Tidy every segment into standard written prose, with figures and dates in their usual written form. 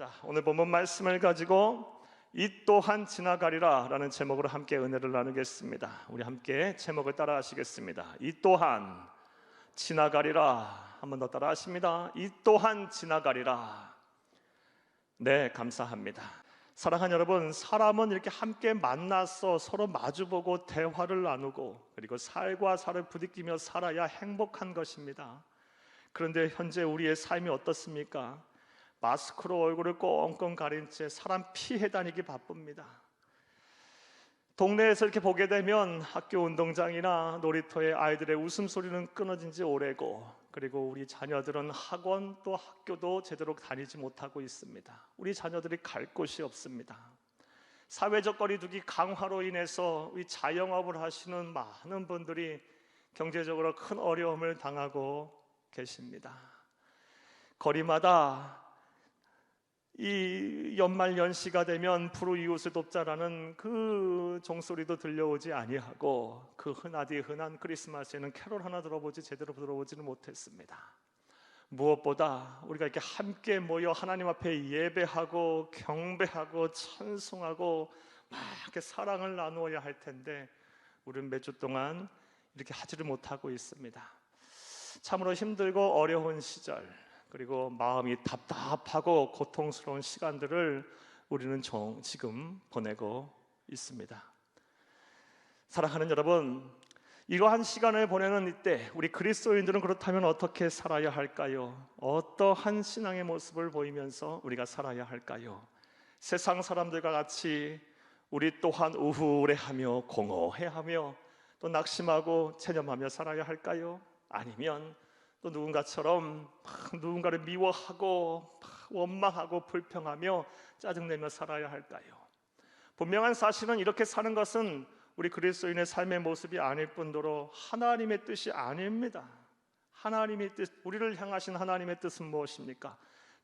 자, 오늘 본문 말씀을 가지고 이 또한 지나가리라 라는 제목으로 함께 은혜를 나누겠습니다. 우리 함께 제목을 따라 하시겠습니다. 이 또한 지나가리라. 한 번 더 따라 하십니다. 이 또한 지나가리라. 네, 감사합니다. 사랑하는 여러분, 사람은 이렇게 함께 만나서 서로 마주보고 대화를 나누고 그리고 살과 살을 부딪히며 살아야 행복한 것입니다. 그런데 현재 우리의 삶이 어떻습니까? 마스크로 얼굴을 꽁꽁 가린 채 사람 피해 다니기 바쁩니다. 동네에서 이렇게 보게 되면 학교 운동장이나 놀이터에 아이들의 웃음소리는 끊어진 지 오래고, 그리고 우리 자녀들은 학원 또 학교도 제대로 다니지 못하고 있습니다. 우리 자녀들이 갈 곳이 없습니다. 사회적 거리두기 강화로 인해서 우리 자영업을 하시는 많은 분들이 경제적으로 큰 어려움을 당하고 계십니다. 거리마다 이 연말 연시가 되면 불우이웃을 돕자라는 그 종소리도 들려오지 아니하고, 그 흔하디 흔한 크리스마스에는 캐롤 하나 제대로 들어보지는 못했습니다. 무엇보다 우리가 이렇게 함께 모여 하나님 앞에 예배하고 경배하고 찬송하고 막 이렇게 사랑을 나누어야 할 텐데 우리는 몇 주 동안 이렇게 하지를 못하고 있습니다. 참으로 힘들고 어려운 시절, 그리고 마음이 답답하고 고통스러운 시간들을 우리는 지금 보내고 있습니다. 사랑하는 여러분, 이러한 시간을 보내는 이때 우리 그리스도인들은 그렇다면 어떻게 살아야 할까요? 어떠한 신앙의 모습을 보이면서 우리가 살아야 할까요? 세상 사람들과 같이 우리 또한 우울해하며 공허해하며 또 낙심하고 체념하며 살아야 할까요? 아니면 또 누군가처럼 누군가를 미워하고 원망하고 불평하며 짜증내며 살아야 할까요? 분명한 사실은 이렇게 사는 것은 우리 그리스도인의 삶의 모습이 아닐 뿐더러 하나님의 뜻이 아닙니다. 하나님의 뜻, 우리를 향하신 하나님의 뜻은 무엇입니까?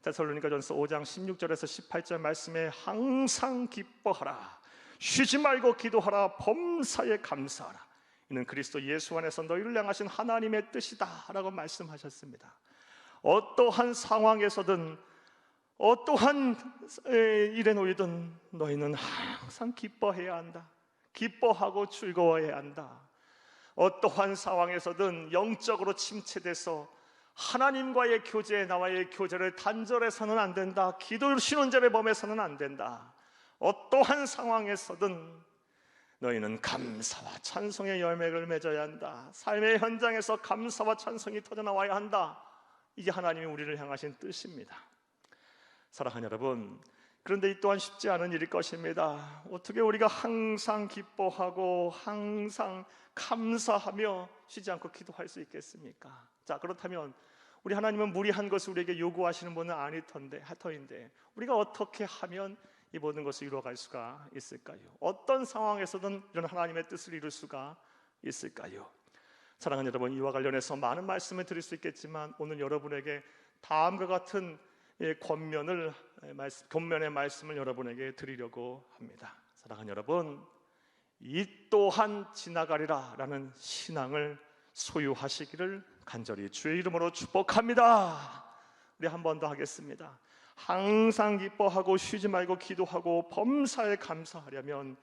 데살로니가전서 5장 16절에서 18절 말씀에 항상 기뻐하라, 쉬지 말고 기도하라, 범사에 감사하라, 이는 그리스도 예수 안에서 너희를 향하신 하나님의 뜻이다 라고 말씀하셨습니다. 어떠한 상황에서든 어떠한 일에 놓이든 너희는 항상 기뻐해야 한다. 기뻐하고 즐거워해야 한다. 어떠한 상황에서든 영적으로 침체돼서 하나님과의 교제, 나와의 교제를 단절해서는 안 된다. 기도 신혼제를 범해서는 안 된다. 어떠한 상황에서든 너희는 감사와 찬송의 열매를 맺어야 한다. 삶의 현장에서 감사와 찬송이 터져나와야 한다. 이게 하나님이 우리를 향하신 뜻입니다. 사랑하는 여러분, 그런데 이 또한 쉽지 않은 일일 것입니다. 어떻게 우리가 항상 기뻐하고 항상 감사하며 쉬지 않고 기도할 수 있겠습니까? 자, 그렇다면 우리 하나님은 무리한 것을 우리에게 요구하시는 분은 아닐 터인데 우리가 어떻게 하면 이 모든 것을 이루어갈 수가 있을까요? 어떤 상황에서든 이런 하나님의 뜻을 이룰 수가 있을까요? 사랑하는 여러분, 이와 관련해서 많은 말씀을 드릴 수 있겠지만 오늘 여러분에게 다음과 같은 권면의 말씀을 여러분에게 드리려고 합니다. 사랑하는 여러분, 이 또한 지나가리라 라는 신앙을 소유하시기를 간절히 주의 이름으로 축복합니다. 우리 한 번 더 하겠습니다. 항상 기뻐하고 쉬지 말고 기도하고 범사에 감사하려면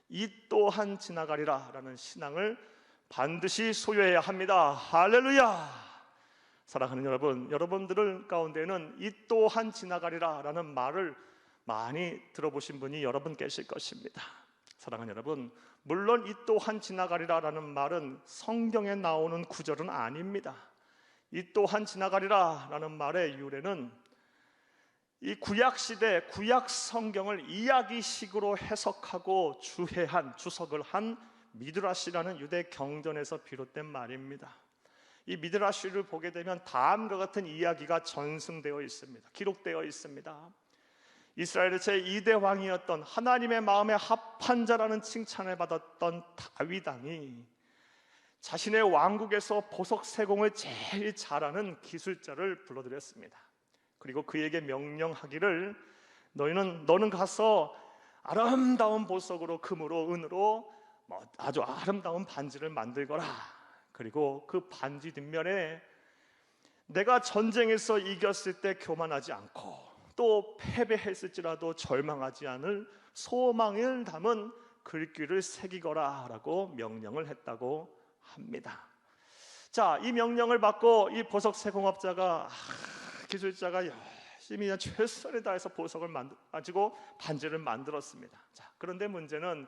이 또한 지나가리라 라는 신앙을 반드시 소유해야 합니다. 할렐루야! 사랑하는 여러분, 여러분들 가운데는 이 또한 지나가리라 라는 말을 많이 들어보신 분이 여러분 계실 것입니다. 사랑하는 여러분, 물론 이 또한 지나가리라 라는 말은 성경에 나오는 구절은 아닙니다. 이 또한 지나가리라 라는 말의 유래는 이 구약시대 구약 성경을 이야기식으로 해석하고 주석을 한 미드라시라는 유대 경전에서 비롯된 말입니다. 이 미드라시를 보게 되면 다음과 같은 이야기가 전승되어 있습니다. 기록되어 있습니다. 이스라엘의 제2대 왕이었던 하나님의 마음에 합한 자라는 칭찬을 받았던 다윗 왕이 자신의 왕국에서 보석 세공을 제일 잘하는 기술자를 불러들였습니다. 그리고 그에게 명령하기를 너는 가서 아름다운 보석으로 금으로 은으로 아주 아름다운 반지를 만들거라. 그리고 그 반지 뒷면에 내가 전쟁에서 이겼을 때 교만하지 않고 또 패배했을지라도 절망하지 않을 소망을 담은 글귀를 새기거라 라고 명령을 했다고 합니다. 자, 이 명령을 받고 이 보석 세공업자가 기술자가 열심히 최선을 다해서 보석을 가지고 반지를 만들었습니다. 자, 그런데 문제는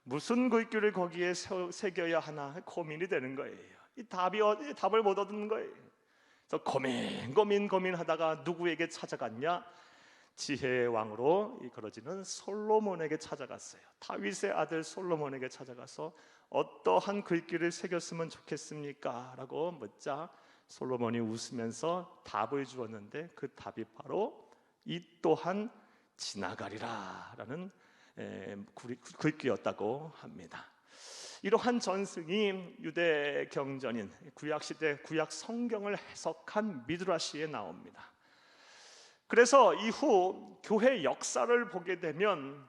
무슨 글귀를 거기에 새겨야 하나 고민이 되는 거예요. 이 답을 못 얻는 거예요. 그래서 고민하다가 누구에게 찾아갔냐? 지혜의 왕으로 이끌어지는 솔로몬에게 찾아갔어요. 다윗의 아들 솔로몬에게 찾아가서 어떠한 글귀를 새겼으면 좋겠습니까? 라고 묻자 솔로몬이 웃으면서 답을 주었는데 그 답이 바로 이 또한 지나가리라 라는 글귀였다고 합니다. 이러한 전승이 유대 경전인 구약시대 구약 성경을 해석한 미드라시에 나옵니다. 그래서 이후 교회 역사를 보게 되면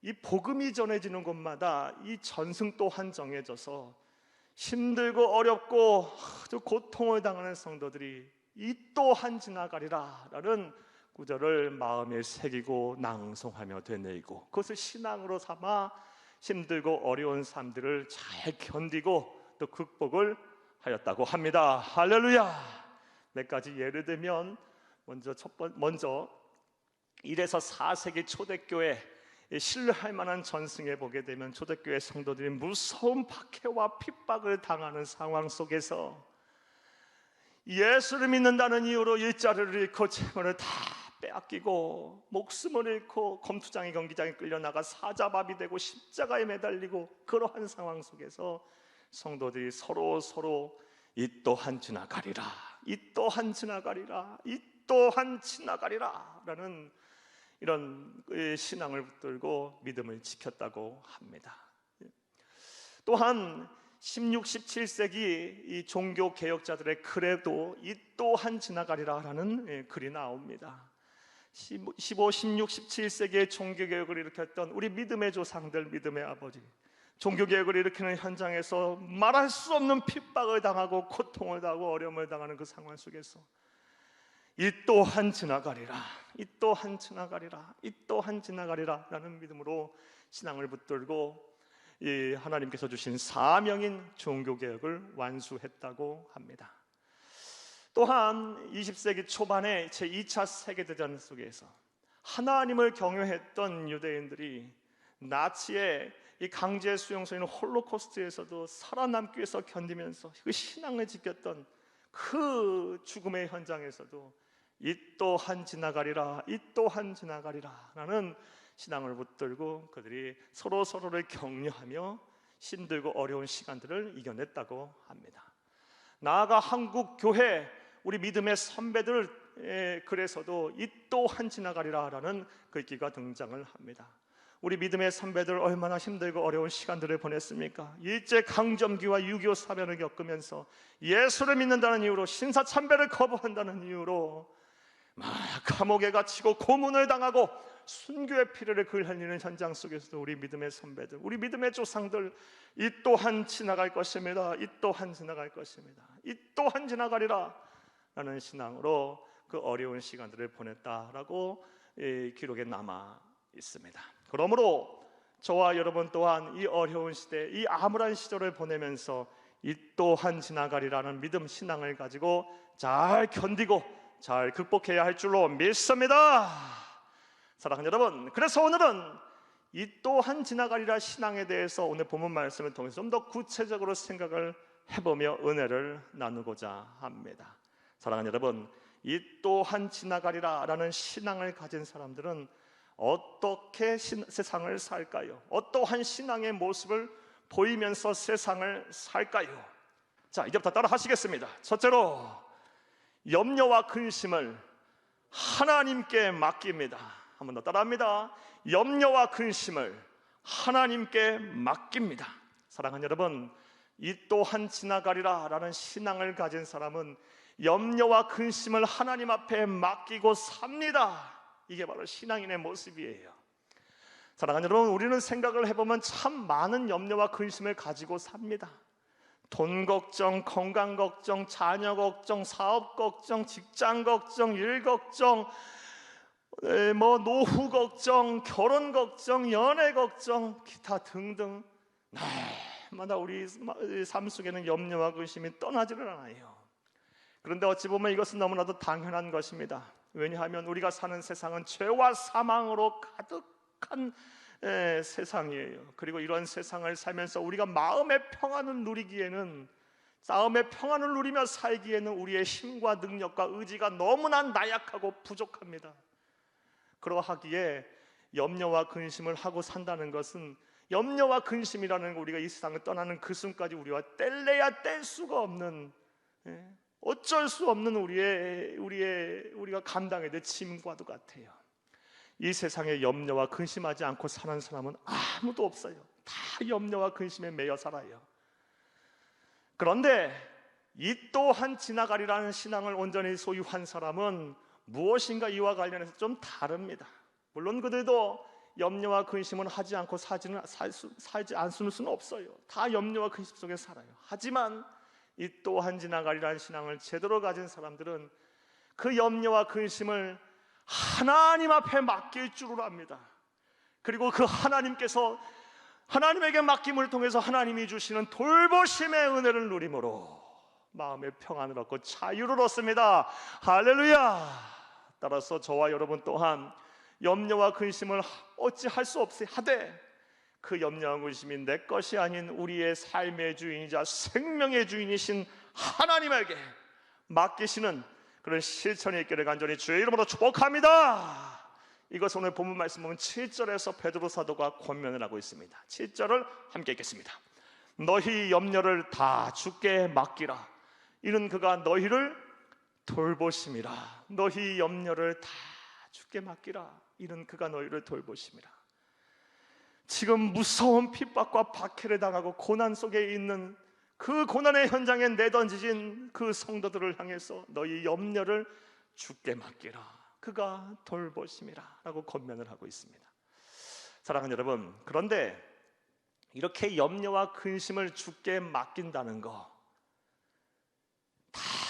이 복음이 전해지는 곳마다 이 전승 또한 정해져서 힘들고 어렵고 아주 고통을 당하는 성도들이 이 또한 지나가리라 라는 구절을 마음에 새기고 낭송하며 되뇌이고 그것을 신앙으로 삼아 힘들고 어려운 삶들을 잘 견디고 또 극복을 하였다고 합니다. 할렐루야. 몇 가지 예를 들면 먼저 1에서 4세기 초대교회 신뢰할 만한 전승에 보게 되면 초대교회 성도들이 무서운 박해와 핍박을 당하는 상황 속에서 예수를 믿는다는 이유로 일자리를 잃고 재물을 다 빼앗기고 목숨을 잃고 검투장이 경기장에 끌려나가 사자밥이 되고 십자가에 매달리고 그러한 상황 속에서 성도들이 서로 이 또한 지나가리라, 이 또한 지나가리라, 이 또한 지나가리라 라는 이런 신앙을 붙들고 믿음을 지켰다고 합니다. 또한 16, 17세기 이 종교 개혁자들의 글에도 이 또한 지나가리라 라는 글이 나옵니다. 15, 16, 17세기의 종교개혁을 일으켰던 우리 믿음의 조상들, 믿음의 아버지, 종교개혁을 일으키는 현장에서 말할 수 없는 핍박을 당하고 고통을 당하고 어려움을 당하는 그 상황 속에서 이 또한 지나가리라, 이 또한 지나가리라, 이 또한 지나가리라 라는 믿음으로 신앙을 붙들고 이 하나님께서 주신 사명인 종교개혁을 완수했다고 합니다. 또한 20세기 초반에 제2차 세계대전 속에서 하나님을 경외했던 유대인들이 나치의 이 강제 수용소인 홀로코스트에서도 살아남기 위해서 견디면서 그 신앙을 지켰던 그 죽음의 현장에서도 이 또한 지나가리라, 이 또한 지나가리라 라는 신앙을 붙들고 그들이 서로를 격려하며 힘들고 어려운 시간들을 이겨냈다고 합니다. 나아가 한국 교회 우리 믿음의 선배들 글에서도 이 또한 지나가리라 라는 글귀가 등장을 합니다. 우리 믿음의 선배들 얼마나 힘들고 어려운 시간들을 보냈습니까? 일제강점기와 6.25 사변을 겪으면서 예수를 믿는다는 이유로 신사참배를 거부한다는 이유로 막 감옥에 갇히고 고문을 당하고 순교의 피를 흘리는 현장 속에서도 우리 믿음의 선배들, 우리 믿음의 조상들 이 또한 지나갈 것입니다. 이 또한 지나갈 것입니다. 이 또한 지나가리라 라는 신앙으로 그 어려운 시간들을 보냈다라고 기록에 남아 있습니다. 그러므로 저와 여러분 또한 이 어려운 시대, 이 암울한 시절을 보내면서 이 또한 지나가리라는 믿음 신앙을 가지고 잘 견디고 잘 극복해야 할 줄로 믿습니다. 사랑하는 여러분, 그래서 오늘은 이 또한 지나가리라 신앙에 대해서 오늘 본문 말씀을 통해서 좀 더 구체적으로 생각을 해보며 은혜를 나누고자 합니다. 사랑하는 여러분, 이 또한 지나가리라 라는 신앙을 가진 사람들은 어떻게 세상을 살까요? 어떠한 신앙의 모습을 보이면서 세상을 살까요? 자, 이제부터 따라 하시겠습니다. 첫째로, 염려와 근심을 하나님께 맡깁니다. 한 번 더 따라합니다. 염려와 근심을 하나님께 맡깁니다. 사랑하는 여러분, 이 또한 지나가리라 라는 신앙을 가진 사람은 염려와 근심을 하나님 앞에 맡기고 삽니다. 이게 바로 신앙인의 모습이에요. 사랑하는 여러분, 우리는 생각을 해보면 참 많은 염려와 근심을 가지고 삽니다. 돈 걱정, 건강 걱정, 자녀 걱정, 사업 걱정, 직장 걱정, 일 걱정, 뭐 노후 걱정, 결혼 걱정, 연애 걱정, 기타 등등 날마다 우리 삶 속에는 염려와 근심이 떠나지를 않아요. 그런데 어찌 보면 이것은 너무나도 당연한 것입니다. 왜냐하면 우리가 사는 세상은 죄와 사망으로 가득한 세상이에요. 그리고 이런 세상을 살면서 우리가 마음의 평안을 누리기에는, 마음의 평안을 누리며 살기에는 우리의 힘과 능력과 의지가 너무나 나약하고 부족합니다. 그러하기에 염려와 근심을 하고 산다는 것은, 염려와 근심이라는 우리가 이 세상을 떠나는 그 순간까지 우리와 뗄래야 뗄 수가 없는, 어쩔 수 없는 우리가 감당해야 될 짐과도 같아요. 이 세상에 염려와 근심하지 않고 사는 사람은 아무도 없어요. 다 염려와 근심에 매여 살아요. 그런데 이 또한 지나가리라는 신앙을 온전히 소유한 사람은 무엇인가 이와 관련해서 좀 다릅니다. 물론 그들도 염려와 근심은 하지 않고 살지 않을 수는 없어요. 다 염려와 근심 속에 살아요. 하지만 이 또한 지나가리라는 신앙을 제대로 가진 사람들은 그 염려와 근심을 하나님 앞에 맡길 줄을 압니다. 그리고 그 하나님에게 맡김을 통해서 하나님이 주시는 돌보심의 은혜를 누림으로 마음의 평안을 얻고 자유를 얻습니다. 할렐루야. 따라서 저와 여러분 또한 염려와 근심을 어찌할 수 없이 하되, 그 염려와 근심이 내 것이 아닌 우리의 삶의 주인이자 생명의 주인이신 하나님에게 맡기시는 그런 실천이 있기를 간절히 주의 이름으로 축복합니다. 이것은 오늘 본문 말씀 보면 7절에서 베드로 사도가 권면을 하고 있습니다. 7절을 함께 읽겠습니다. 너희 염려를 다 주께 맡기라. 이는 그가 너희를 돌보심이라. 너희 염려를 다 주께 맡기라. 이는 그가 너희를 돌보심이라. 지금 무서운 핍박과 박해를 당하고 고난 속에 있는 그 고난의 현장에 내던지진 그 성도들을 향해서 너희 염려를 주께 맡기라. 그가 돌보심이라 라고 권면을 하고 있습니다. 사랑하는 여러분, 그런데 이렇게 염려와 근심을 주께 맡긴다는 거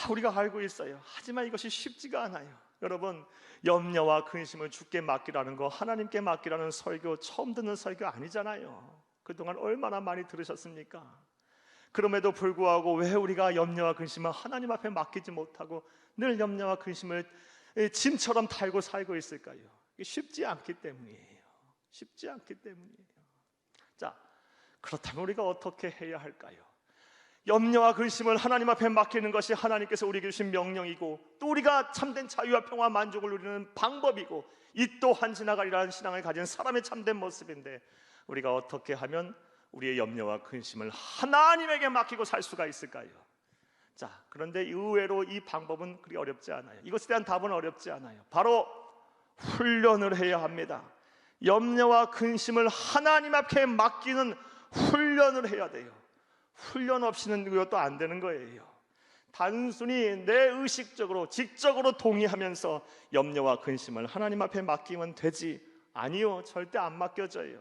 다 우리가 알고 있어요. 하지만 이것이 쉽지가 않아요. 여러분, 염려와 근심을 주께 맡기라는 거, 하나님께 맡기라는 설교 처음 듣는 설교 아니잖아요. 그동안 얼마나 많이 들으셨습니까? 그럼에도 불구하고 왜 우리가 염려와 근심을 하나님 앞에 맡기지 못하고 늘 염려와 근심을 짐처럼 달고 살고 있을까요? 쉽지 않기 때문이에요. 쉽지 않기 때문이에요. 자, 그렇다면 우리가 어떻게 해야 할까요? 염려와 근심을 하나님 앞에 맡기는 것이 하나님께서 우리에게 주신 명령이고, 또 우리가 참된 자유와 평화 만족을 누리는 방법이고, 이 또한 지나가리라는 신앙을 가진 사람의 참된 모습인데, 우리가 어떻게 하면 우리의 염려와 근심을 하나님에게 맡기고 살 수가 있을까요? 자, 그런데 의외로 이 방법은 그리 어렵지 않아요. 이것에 대한 답은 어렵지 않아요. 바로 훈련을 해야 합니다. 염려와 근심을 하나님 앞에 맡기는 훈련을 해야 돼요. 훈련 없이는 이것도 안 되는 거예요. 단순히 내 의식적으로 지적으로 동의하면서 염려와 근심을 하나님 앞에 맡기면 되지, 아니요, 절대 안 맡겨져요.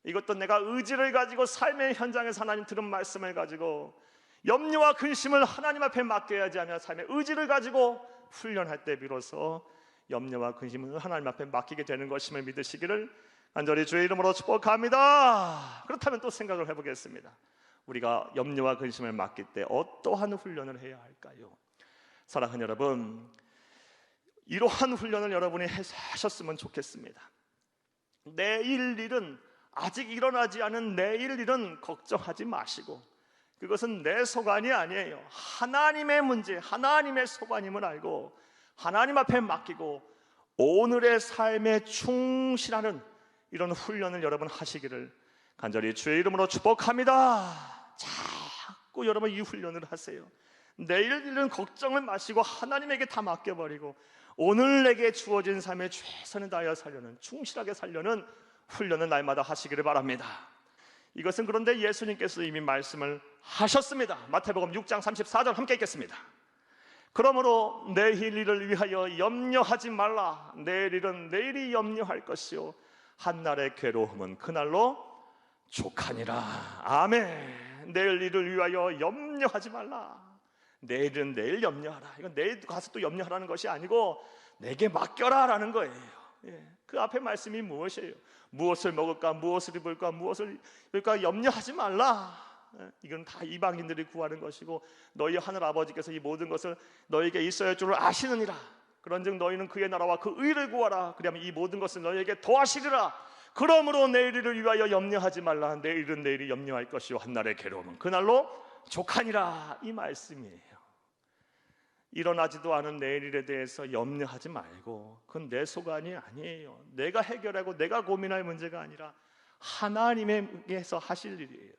이것도 내가 의지를 가지고 삶의 현장에서 하나님 들은 말씀을 가지고 염려와 근심을 하나님 앞에 맡겨야지 하며 삶의 의지를 가지고 훈련할 때 비로소 염려와 근심을 하나님 앞에 맡기게 되는 것임을 믿으시기를 간절히 주의 이름으로 축복합니다. 그렇다면 또 생각을 해보겠습니다. 우리가 염려와 근심을 맡길 때 어떠한 훈련을 해야 할까요? 사랑하는 여러분, 이러한 훈련을 여러분이 하셨으면 좋겠습니다. 내일 일은, 아직 일어나지 않은 내일 일은 걱정하지 마시고, 그것은 내 소관이 아니에요. 하나님의 문제, 하나님의 소관임을 알고 하나님 앞에 맡기고 오늘의 삶에 충실하는 이런 훈련을 여러분 하시기를 간절히 주의 이름으로 축복합니다. 자꾸 여러분 이 훈련을 하세요. 내일 일은 걱정을 마시고 하나님에게 다 맡겨버리고 오늘 내게 주어진 삶에 최선을 다하여 살려는, 충실하게 살려는 훈련을 날마다 하시기를 바랍니다. 이것은 그런데 예수님께서 이미 말씀을 하셨습니다. 마태복음 6장 34절 함께 읽겠습니다. 그러므로 내일 일을 위하여 염려하지 말라. 내일 일은 내일이 염려할 것이요 한날의 괴로움은 그날로 족하니라. 아멘. 내일 일을 위하여 염려하지 말라. 내일은 내일 염려하라. 이건 내일 가서 또 염려하라는 것이 아니고 내게 맡겨라 라는 거예요. 그 앞에 말씀이 무엇이에요? 무엇을 먹을까, 무엇을 입을까, 무엇을 입을까 염려하지 말라. 이건 다 이방인들이 구하는 것이고 너희 하늘 아버지께서 이 모든 것을 너에게 있어야 할 줄을 아시느니라. 그런즉 너희는 그의 나라와 그 의를 구하라. 그리하면 이 모든 것을 너희에게 더하시리라. 그러므로 내일을 위하여 염려하지 말라. 내일은 내일이 염려할 것이요 한날의 괴로움은 그날로 족하니라. 이 말씀이에요. 일어나지도 않은 내일에 대해서 염려하지 말고 그건 내 소관이 아니에요. 내가 해결하고 내가 고민할 문제가 아니라 하나님께서 하실 일이에요.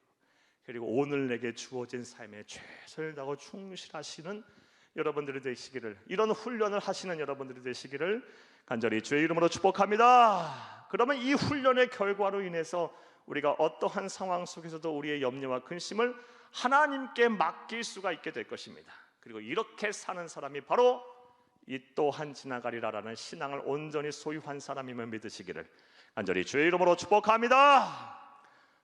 그리고 오늘 내게 주어진 삶에 최선을 다하고 충실하시는 여러분들이 되시기를, 이런 훈련을 하시는 여러분들이 되시기를 간절히 주의 이름으로 축복합니다. 그러면 이 훈련의 결과로 인해서 우리가 어떠한 상황 속에서도 우리의 염려와 근심을 하나님께 맡길 수가 있게 될 것입니다. 그리고 이렇게 사는 사람이 바로 이 또한 지나가리라라는 신앙을 온전히 소유한 사람임을 믿으시기를 간절히 주의 이름으로 축복합니다.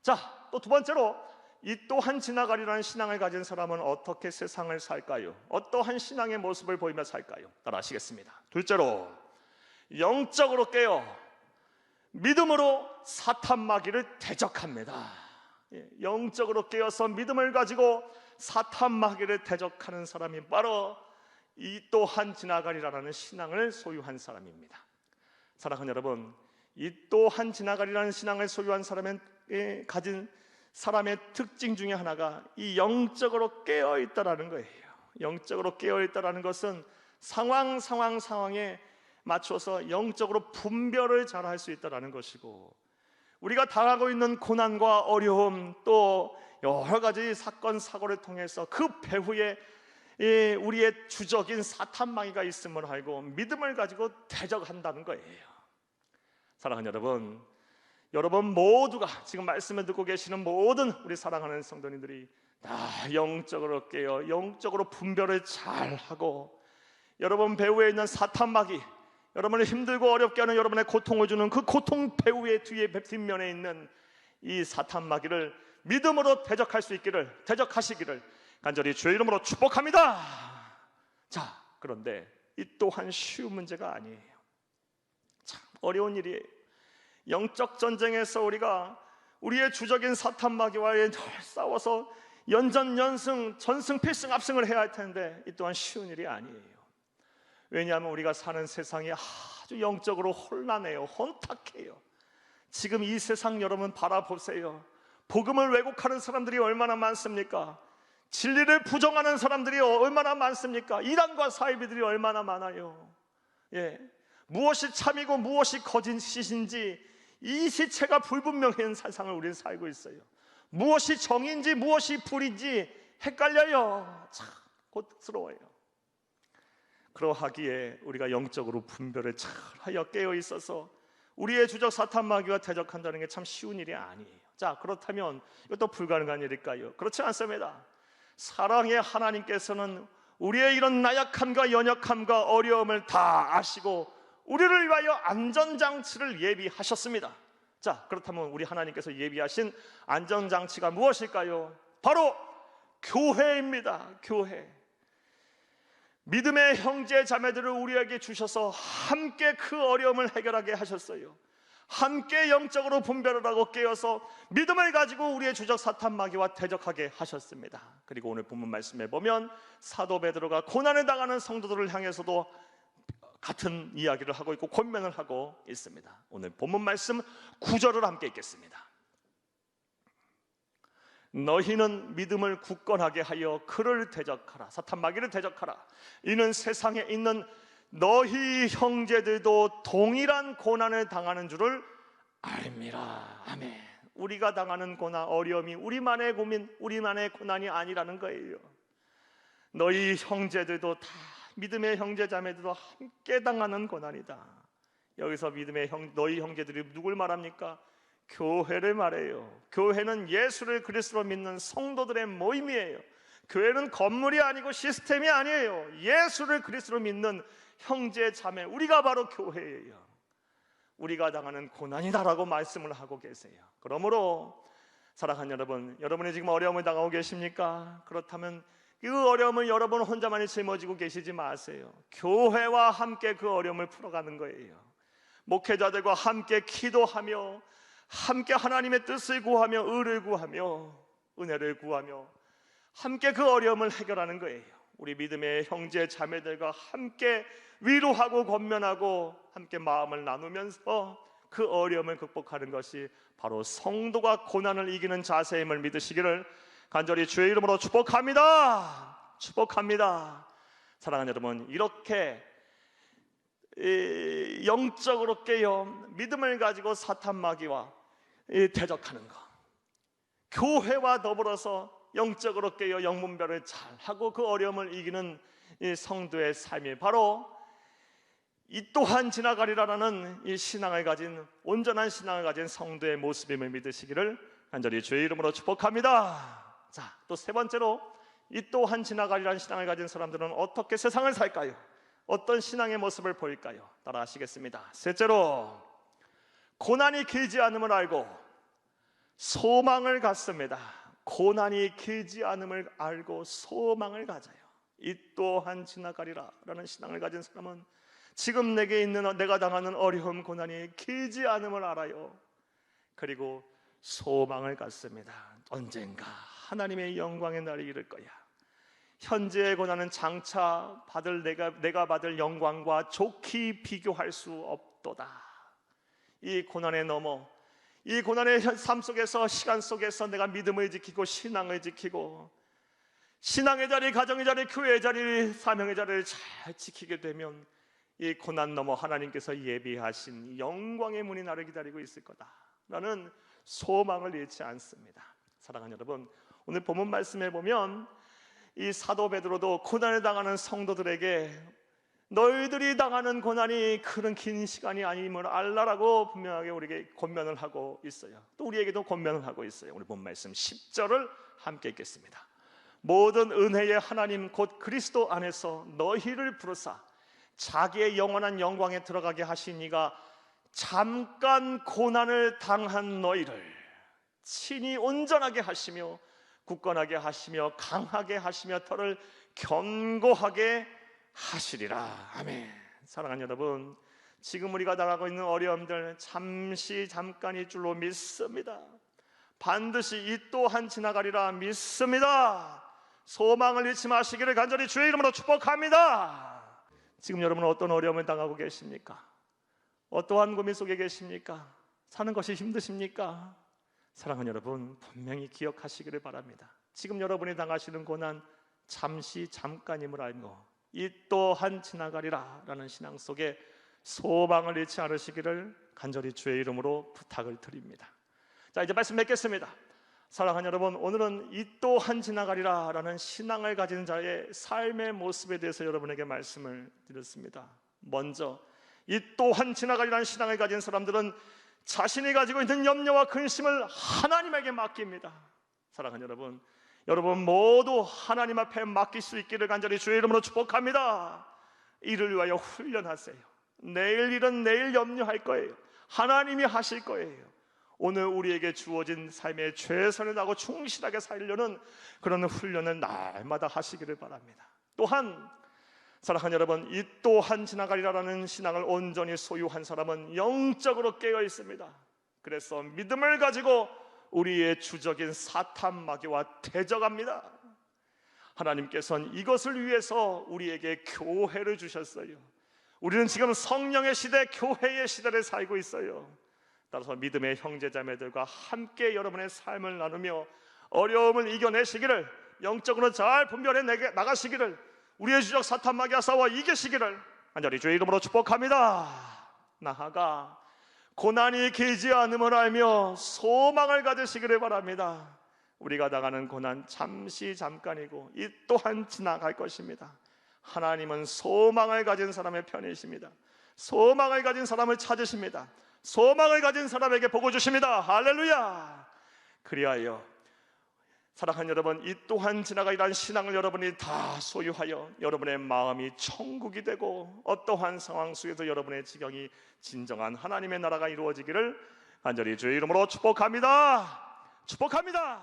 자, 또 두 번째로 이 또한 지나가리라는 신앙을 가진 사람은 어떻게 세상을 살까요? 어떠한 신앙의 모습을 보이며 살까요? 따라 하시겠습니다. 둘째로 영적으로 깨어 믿음으로 사탄 마귀를 대적합니다. 영적으로 깨어서 믿음을 가지고 사탄 마귀를 대적하는 사람이 바로 이 또한 지나가리라는 신앙을 소유한 사람입니다. 사랑하는 여러분, 이 또한 지나가리라는 신앙을 소유한 사람의 가진 사람의 특징 중에 하나가 이 영적으로 깨어있다라는 거예요. 영적으로 깨어있다라는 것은 상황에 맞춰서 영적으로 분별을 잘 할 수 있다라는 것이고, 우리가 당하고 있는 고난과 어려움 또 여러 가지 사건 사고를 통해서 그 배후에 우리의 주적인 사탄 마귀가 있음을 알고 믿음을 가지고 대적한다는 거예요. 사랑하는 여러분 모두가 지금 말씀을 듣고 계시는 모든 우리 사랑하는 성도님들이 다 영적으로 깨어 영적으로 분별을 잘하고 여러분 배후에 있는 사탄 마귀, 여러분을 힘들고 어렵게 하는 여러분의 고통을 주는 그 고통 배후의 뒷면에 있는 이 사탄 마귀를 믿음으로 대적할 수 있기를, 대적하시기를 간절히 주의 이름으로 축복합니다. 자, 그런데 이 또한 쉬운 문제가 아니에요. 참 어려운 일이에요. 영적 전쟁에서 우리가 우리의 주적인 사탄 마귀와의 늘 싸워서 연전연승, 전승, 필승, 압승을 해야 할 텐데 이 또한 쉬운 일이 아니에요. 왜냐하면 우리가 사는 세상이 아주 영적으로 혼란해요. 혼탁해요. 지금 이 세상 여러분 바라보세요. 복음을 왜곡하는 사람들이 얼마나 많습니까? 진리를 부정하는 사람들이 얼마나 많습니까? 이단과 사이비들이 얼마나 많아요. 무엇이 참이고 무엇이 거짓인지 이 시체가 불분명한 세상을 우리는 살고 있어요. 무엇이 정인지 무엇이 불인지 헷갈려요. 참 고통스러워요. 그러하기에 우리가 영적으로 분별을 잘하여 깨어 있어서 우리의 주적 사탄 마귀와 대적한다는 게 참 쉬운 일이 아니에요. 자, 그렇다면 이것도 불가능한 일일까요? 그렇지 않습니다. 사랑의 하나님께서는 우리의 이런 나약함과 연약함과 어려움을 다 아시고 우리를 위하여 안전장치를 예비하셨습니다. 자, 그렇다면 우리 하나님께서 예비하신 안전장치가 무엇일까요? 바로 교회입니다. 교회. 믿음의 형제 자매들을 우리에게 주셔서 함께 그 어려움을 해결하게 하셨어요. 함께 영적으로 분별을 하고 깨어서 믿음을 가지고 우리의 주적 사탄 마귀와 대적하게 하셨습니다. 그리고 오늘 본문 말씀에 보면 사도 베드로가 고난을 당하는 성도들을 향해서도 같은 이야기를 하고 있고 권면을 하고 있습니다. 오늘 본문 말씀 9절을 함께 읽겠습니다. 너희는 믿음을 굳건하게 하여 그를 대적하라. 사탄 마귀를 대적하라. 이는 세상에 있는 너희 형제들도 동일한 고난을 당하는 줄을 알미라. 아멘. 우리가 당하는 고난, 어려움이 우리만의 고민, 우리만의 고난이 아니라는 거예요. 너희 형제들도 다, 믿음의 형제 자매들도 함께 당하는 고난이다. 여기서 믿음의 너희 형제들이 누굴 말합니까? 교회를 말해요. 교회는 예수를 그리스도로 믿는 성도들의 모임이에요. 교회는 건물이 아니고 시스템이 아니에요. 예수를 그리스도로 믿는 형제 자매, 우리가 바로 교회예요. 우리가 당하는 고난이다라고 말씀을 하고 계세요. 그러므로 사랑하는 여러분, 여러분이 지금 어려움을 당하고 계십니까? 그렇다면 그 어려움을 여러분 혼자만이 짊어지고 계시지 마세요. 교회와 함께 그 어려움을 풀어가는 거예요. 목회자들과 함께 기도하며 함께 하나님의 뜻을 구하며 의를 구하며 은혜를 구하며 함께 그 어려움을 해결하는 거예요. 우리 믿음의 형제 자매들과 함께 위로하고 권면하고 함께 마음을 나누면서 그 어려움을 극복하는 것이 바로 성도가 고난을 이기는 자세임을 믿으시기를 간절히 주의 이름으로 축복합니다. 축복합니다. 사랑하는 여러분, 이렇게 영적으로 깨어 믿음을 가지고 사탄 마귀와 대적하는 것, 교회와 더불어서 영적으로 깨어 영분별을 잘하고 그 어려움을 이기는 이 성도의 삶이 바로 이 또한 지나가리라는 이 신앙을 가진, 온전한 신앙을 가진 성도의 모습임을 믿으시기를 간절히 주의 이름으로 축복합니다. 자, 또 세 번째로 이 또한 지나가리라는 신앙을 가진 사람들은 어떻게 세상을 살까요? 어떤 신앙의 모습을 보일까요? 따라 하시겠습니다. 셋째로, 고난이 길지 않음을 알고 소망을 갖습니다. 고난이 길지 않음을 알고 소망을 가져요. 이 또한 지나가리라 라는 신앙을 가진 사람은 지금 내게 있는, 내가 당하는 어려움, 고난이 길지 않음을 알아요. 그리고 소망을 갖습니다. 언젠가 하나님의 영광의 날이 이를 거야. 현재의 고난은 장차 받을 내가 받을 영광과 좋게 비교할 수 없도다. 이 고난에 넘어, 이 고난의 삶 속에서, 시간 속에서 내가 믿음을 지키고 신앙을 지키고 신앙의 자리, 가정의 자리, 교회의 자리, 사명의 자리를 잘 지키게 되면 이 고난 넘어 하나님께서 예비하신 영광의 문이 나를 기다리고 있을 거다라는 소망을 잃지 않습니다. 사랑하는 여러분, 오늘 본문 말씀에 보면 이 사도 베드로도 고난을 당하는 성도들에게 너희들이 당하는 고난이 그런 긴 시간이 아님을 알라라고 분명하게 우리에게 권면을 하고 있어요. 또 우리에게도 권면을 하고 있어요. 오늘 본 말씀 10절을 함께 읽겠습니다. 모든 은혜의 하나님 곧 그리스도 안에서 너희를 부르사 자기의 영원한 영광에 들어가게 하신 이가 잠깐 고난을 당한 너희를 친히 온전하게 하시며 굳건하게 하시며 강하게 하시며 터를 견고하게 하시리라. 아멘. 사랑하는 여러분, 지금 우리가 당하고 있는 어려움들 잠시 잠깐일 줄로 믿습니다. 반드시 이 또한 지나가리라 믿습니다. 소망을 잃지 마시기를 간절히 주의 이름으로 축복합니다. 지금 여러분은 어떤 어려움을 당하고 계십니까? 어떠한 고민 속에 계십니까? 사는 것이 힘드십니까? 사랑하는 여러분, 분명히 기억하시기를 바랍니다. 지금 여러분이 당하시는 고난 잠시 잠깐임을 알고 이 또한 지나가리라 라는 신앙 속에 소망을 잃지 않으시기를 간절히 주의 이름으로 부탁을 드립니다. 자, 이제 말씀 맺겠습니다. 사랑하는 여러분, 오늘은 이 또한 지나가리라 라는 신앙을 가진 자의 삶의 모습에 대해서 여러분에게 말씀을 드렸습니다. 먼저 이 또한 지나가리라는 신앙을 가진 사람들은 자신이 가지고 있는 염려와 근심을 하나님에게 맡깁니다. 사랑하는 여러분, 여러분 모두 하나님 앞에 맡길 수 있기를 간절히 주의 이름으로 축복합니다. 이를 위하여 훈련하세요. 내일 일은 내일 염려할 거예요. 하나님이 하실 거예요. 오늘 우리에게 주어진 삶에 최선을 다하고 충실하게 살려는 그런 훈련을 날마다 하시기를 바랍니다. 또한 사랑하는 여러분, 이 또한 지나가리라는 신앙을 온전히 소유한 사람은 영적으로 깨어 있습니다. 그래서 믿음을 가지고 우리의 주적인 사탄 마귀와 대적합니다. 하나님께서는 이것을 위해서 우리에게 교회를 주셨어요. 우리는 지금 성령의 시대, 교회의 시대를 살고 있어요. 따라서 믿음의 형제자매들과 함께 여러분의 삶을 나누며 어려움을 이겨내시기를, 영적으로 잘 분별해 나가시기를, 우리의 주적 사탄 마귀와 싸워 이기시기를 간절히 주의 이름으로 축복합니다. 나아가 고난이 길지 않음을 알며 소망을 가지시기를 바랍니다. 우리가 당하는 고난 잠시 잠깐이고 이 또한 지나갈 것입니다. 하나님은 소망을 가진 사람의 편이십니다. 소망을 가진 사람을 찾으십니다. 소망을 가진 사람에게 복을 주십니다. 할렐루야. 그리하여 사랑하는 여러분, 이 또한 지나가리라는 신앙을 여러분이 다 소유하여 여러분의 마음이 천국이 되고 어떠한 상황 속에도 여러분의 지경이 진정한 하나님의 나라가 이루어지기를 간절히 주의 이름으로 축복합니다. 축복합니다.